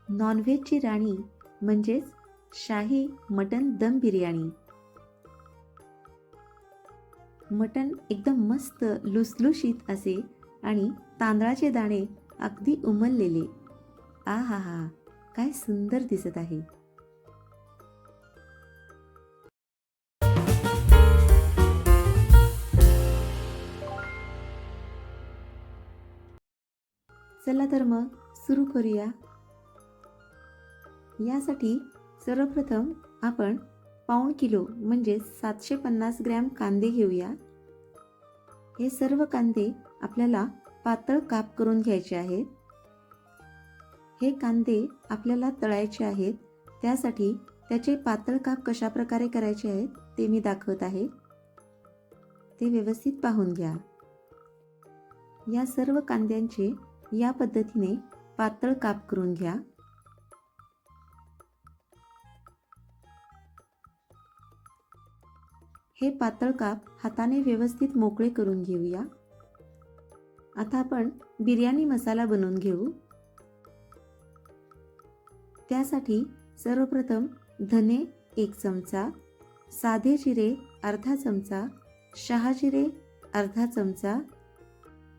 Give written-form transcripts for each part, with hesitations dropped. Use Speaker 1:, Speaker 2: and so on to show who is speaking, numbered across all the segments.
Speaker 1: नॉनव्हेजची राणी म्हणजेच शाही मटण दम बिर्याणी. मटण एकदम मस्त लुसलुशीत असे आणि तांदळाचे दाणे अगदी उमललेले. आ हा हा, काय सुंदर दिसत आहे. चला तर मग सुरू करूया. यासाठी सर्वप्रथम आपण पाऊण किलो म्हणजे 750 ग्रॅम कांदे घेऊया. हे सर्व कांदे आपल्याला पातळ काप करून घ्यायचे आहेत. हे कांदे आपल्याला तळायचे आहेत, त्यासाठी त्याचे पातळ काप कशा प्रकारे करायचे आहेत ते मी दाखवत आहे. ते व्यवस्थित पाहून घ्या. या सर्व कांद्यांचे या पद्धतीने पातळ काप करून घ्या. हे पातळ काप हाताने व्यवस्थित मोकळे करून घेऊया. आता आपण बिर्याणी मसाला बनवून घेऊ. त्यासाठी सर्वप्रथम धने 1 चमचा, साधे जिरे अर्धा चमचा, शहाजिरे अर्धा चमचा,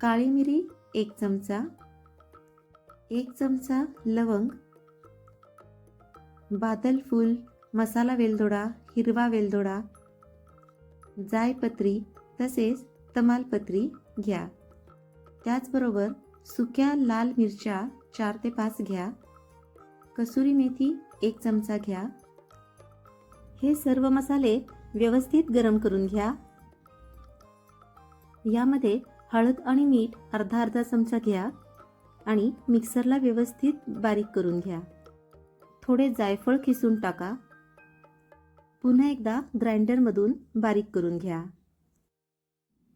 Speaker 1: काळी मिरी 1 चमचा, 1 चमचा लवंग, बादल फूल, मसाला वेलदोडा, हिरवा वेलदोडा, जायपत्री तसेच तमालपत्री घ्या. त्याचबरोबर सुक्या लाल मिरच्या 4 ते 5 घ्या. कसुरी मेथी 1 चमचा घ्या. हे सर्व मसाले व्यवस्थित गरम करून घ्या. यामध्ये हळद आणि मीठ अर्धा चमचा घ्या आणि मिक्सरला व्यवस्थित बारीक करून घ्या. थोडे जायफळ किसून टाका. पुन्हा एकदा ग्राइंडरमधून बारीक करून घ्या.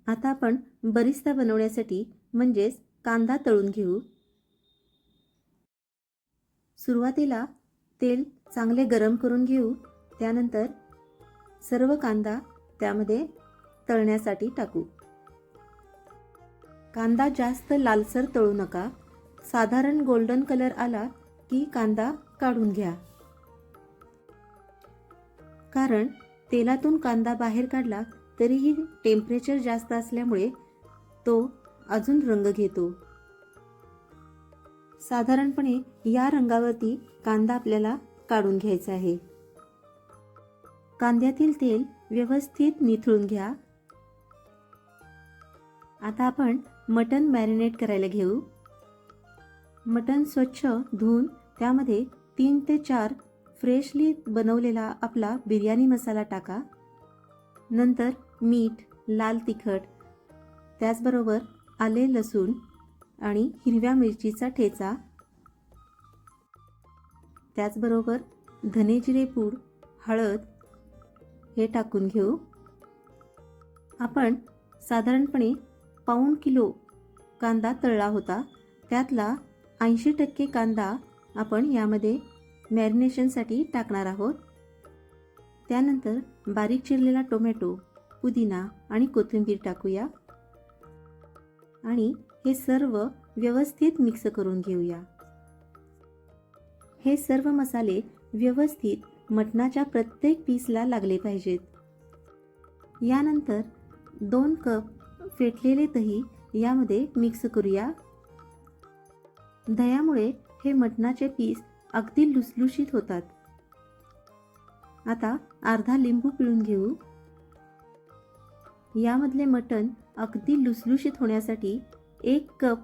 Speaker 1: आता आपण बरिस्ता बनवण्यासाठी म्हणजेच कांदा तळून घेऊ. सुरुवातीला तेल चांगले गरम करून घेऊ. त्यानंतर सर्व कांदा त्यामध्ये तळण्यासाठी टाकू. कांदा जास्त लालसर तळू नका. साधारण गोल्डन कलर आला की कांदा काढून घ्या. कारण तेलातून कांदा बाहेर काढला तरीही टेम्परेचर जास्त असल्यामुळे तो अजून रंग घेतो. साधारणपणे या रंगावरती कांदा आपल्याला काढून घ्यायचा आहे. कांद्यातील तेल व्यवस्थित निथळून घ्या. आता आपण मटण मॅरिनेट करायला घेऊ. मटण स्वच्छ धुवून त्यामध्ये 3 ते 4 फ्रेशली बनवलेला आपला बिर्याणी मसाला टाका. नंतर मीठ, लाल तिखट, त्याचबरोबर आले लसूण आणि हिरव्या मिरचीचा ठेचा, त्याचबरोबर धने जिरे पूड, हळद हे टाकून घेऊ. आपण साधारणपणे पाऊण किलो कांदा तळला होता. त्यातला 80% कांदा आपण यामध्ये मॅरिनेशनसाठी टाकणार आहोत. त्यानंतर बारीक चिरलेला टोमॅटो, पुदिना आणि कोथिंबीर टाकूया आणि हे सर्व व्यवस्थित मिक्स करून घेऊया. हे सर्व मसाले व्यवस्थित मटणाच्या प्रत्येक पीसला लागले पाहिजेत. यानंतर 2 कप फेटलेले दही यामध्ये मिक्स करूया. दह्यामुळे हे मटणाचे पीस अगदी लुसलुशीत होतात. आता अर्धा लिंबू पिळून घेऊ. यामधले मटण अगदी लुसलुशीत होण्यासाठी 1 कप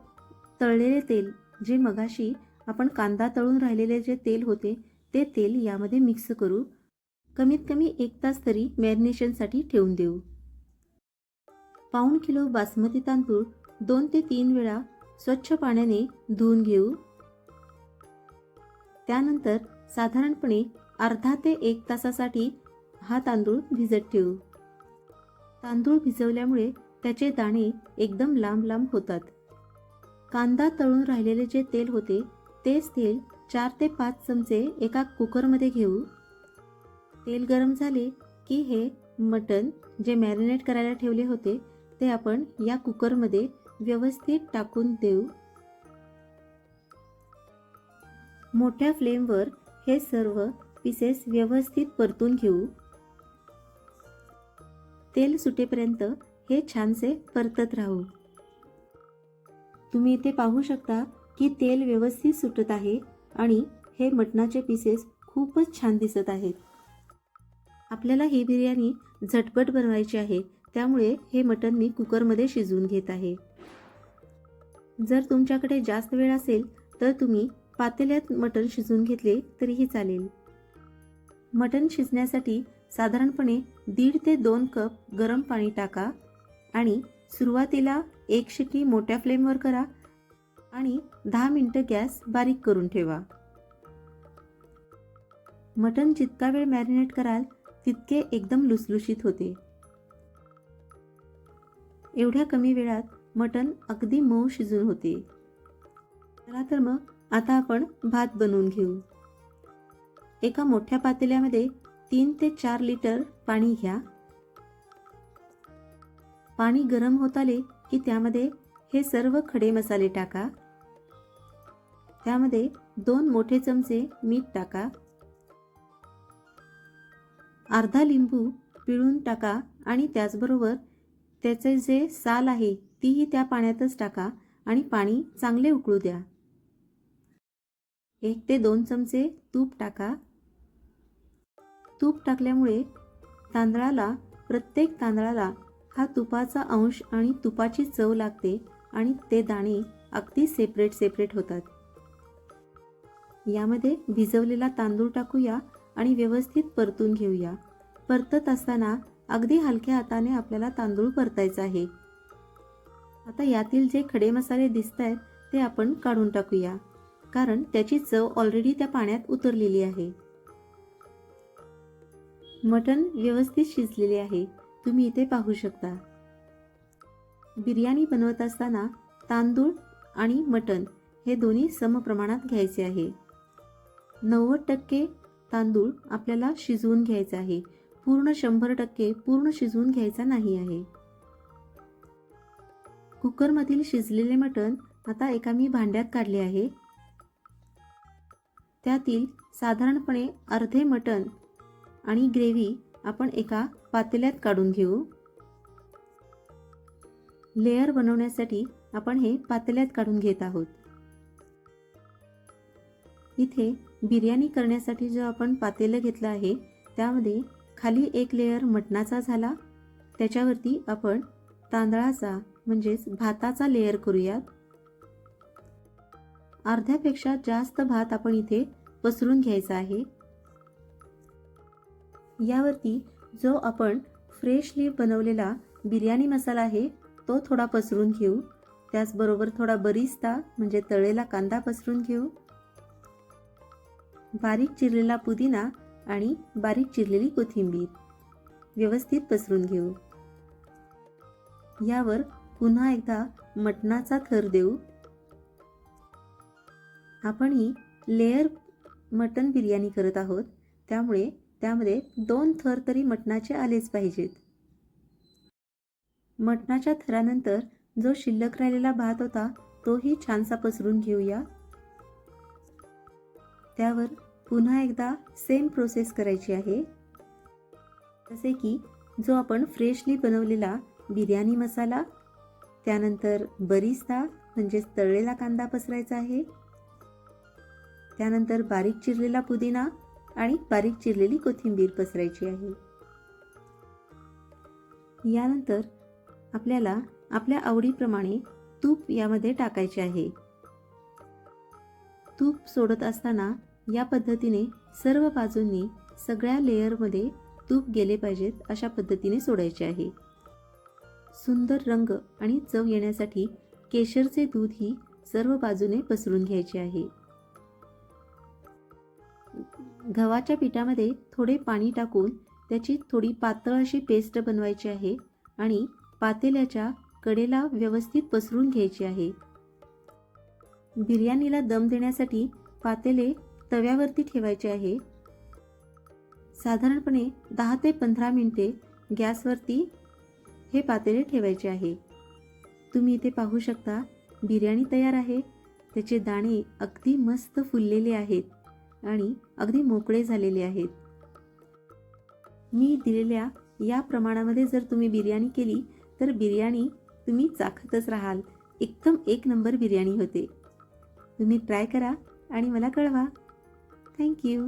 Speaker 1: तळलेले तेल, जे मगाशी आपण कांदा तळून राहिलेले जे तेल होते ते तेल यामध्ये मिक्स करू. कमीत कमी 1 तास तरी मॅरिनेशनसाठी ठेवून देऊ. पाऊण किलो बासमती तांदूळ 2 ते 3 वेळा स्वच्छ पाण्याने धुवून घेऊ. त्यानंतर साधारणपणे अर्धा ते 1 तासासाठी हा तांदूळ भिजत ठेवू. तांदूळ भिजवल्यामुळे त्याचे दाणे एकदम लांब लांब होतात. कांदा तळून राहिलेले जे तेल होते तेच तेल 4 ते 5 चमचे एका कुकरमध्ये घेऊ. तेल गरम झाले की हे मटण जे मॅरिनेट करायला ठेवले होते ते आपण या कुकरमध्ये व्यवस्थित टाकून देऊ. मोठ्या फ्लेमवर हे सर्व पीसेस व्यवस्थित परतून घेऊ. तेल सुटेपर्यंत हे छानसे परतत राहू. तुम्ही इथे पाहू शकता की तेल व्यवस्थित सुटत आहे आणि हे मटणाचे पीसेस खूपच छान दिसत आहेत. आपल्याला ही बिर्याणी झटपट बनवायची आहे, त्यामुळे हे मटण मी कुकरमध्ये शिजवून घेत आहे. जर तुमच्याकडे जास्त वेळ असेल तर तुम्ही पातेल्यात मटण शिजवून घेतले तरीही चालेल. मटण शिजण्यासाठी साधारणपणे 1.5 ते 2 कप गरम पाणी टाका आणि सुरुवातीला 1 शिट्टी मोठ्या फ्लेमवर करा आणि 10 मिनिटं गॅस बारीक करून ठेवा. मटण जितका वेळ मॅरिनेट कराल तितके एकदम लुसलुशीत होते. एवढ्या कमी वेळात मटण अगदी मऊ शिजून होते. चला तर मग आता आपण भात बनवून घेऊ. एका मोठ्या पातेल्यामध्ये 3 ते 4 लिटर पाणी घ्या. पाणी गरम होत आले की त्यामध्ये हे सर्व खडे मसाले टाका. त्यामध्ये 2 मोठे चमचे मीठ टाका. अर्धा लिंबू पिळून टाका आणि त्याचबरोबर त्याचे जे साल आहे तीही त्या पाण्यातच टाका आणि पाणी चांगले उकळू द्या. 1 ते 2 चमचे तूप टाका. तूप टाकल्यामुळे प्रत्येक तांदळाला हा तुपाचा अंश आणि तुपाची चव लागते आणि ते दाणे अगदी सेपरेट होतात. यामध्ये भिजवलेला तांदूळ टाकूया आणि व्यवस्थित परतून घेऊया. परतत असताना अगदी हलक्या हाताने आपल्याला तांदूळ परतायचा आहे. आता यातील जे खडे मसाले दिसत आहेत ते आपण काढून टाकूया, कारण त्याची चव ऑलरेडी त्या पाण्यात उतरलेली आहे. मटण व्यवस्थित शिजलेले आहे, तुम्ही इथे पाहू शकता. बिर्याणी बनवत असताना तांदूळ आणि मटण हे दोन्ही समप्रमाणात घ्यायचे आहे. 90% तांदूळ आपल्याला शिजवून घ्यायचा आहे, पूर्ण 100% पूर्ण शिजवून घ्यायचा नाही आहे. कुकरमधील शिजलेले मटण आता एका मी भांड्यात काढले आहे. त्यातील साधारणपणे अर्धे मटण आणि ग्रेव्ही आपण एका पातेल्यात काढून घेऊ. लेयर बनवण्यासाठी आपण हे पातेल्यात काढून घेत आहोत. इथे बिर्याणी करण्यासाठी जो आपण पातेलं घेतलं आहे त्यामध्ये खाली एक लेयर मटणाचा झाला, त्याच्यावरती आपण तांदळाचा म्हणजेच भाताचा लेयर करूयात. अर्ध्यापेक्षा जास्त भात आपण इथे पसरून घ्यायचा आहे. यावरती जो आपण फ्रेशली बनवलेला बिर्याणी मसाला आहे तो थोडा पसरून घेऊ. त्याचबरोबर थोडा बरिस्ता म्हणजे तळलेला कांदा पसरून घेऊ. बारीक चिरलेला पुदिना आणि बारीक चिरलेली कोथिंबीर व्यवस्थित पसरून घेऊ. यावर पुन्हा एकदा मटणाचा थर देऊ. आपण ही लेयर मटण बिर्याणी करत आहोत, त्यामुळे त्यामध्ये 2 थर तरी मटणाचे आलेच पाहिजेत. मटणाच्या थरानंतर जो शिल्लक राहिलेला भात होता तोही छानसा पसरून घेऊया. त्यावर पुन्हा एकदा सेम प्रोसेस करायची आहे. जसे की जो आपण फ्रेशली बनवलेला बिर्याणी मसाला, त्यानंतर बरिस्ता म्हणजेच तळलेला कांदा पसरायचा आहे. त्यानंतर बारीक चिरलेला पुदिना आणि बारीक चिरलेली कोथिंबीर पसरायची आहे. यानंतर आपल्याला आपल्या आवडीप्रमाणे तूप यामध्ये टाकायचे आहे. तूप सोडत असताना या पद्धतीने सर्व बाजूंनी सगळ्या लेयरमध्ये तूप गेले पाहिजेत अशा पद्धतीने सोडायचे आहे. सुंदर रंग आणि चव येण्यासाठी केशरचे दूध ही सर्व बाजूने पसरून घ्यायचे आहे. गव्हाच्या पिठामध्ये थोडे पाणी टाकून त्याची थोडी पातळ अशी पेस्ट बनवायची आहे आणि पातेल्याच्या कडेला व्यवस्थित पसरून घ्यायची आहे. बिर्याणीला दम देण्यासाठी पातेले तव्यावरती ठेवायचे आहे. साधारणपणे 10 ते 15 मिनिटे गॅसवरती हे पातेले ठेवायचे आहे. तुम्ही इथे पाहू शकता बिर्याणी तयार आहे. त्याचे दाणे अगदी मस्त फुललेले आहेत आणि अगदी मोकळे झालेले आहेत. मी दिलेल्या या प्रमाणामध्ये जर तुम्ही बिर्याणी केली तर बिर्याणी तुम्ही चाखतच राहाल. एकदम एक नंबर बिर्याणी होते. तुम्ही ट्राय करा आणि मला कळवा. थँक्यू.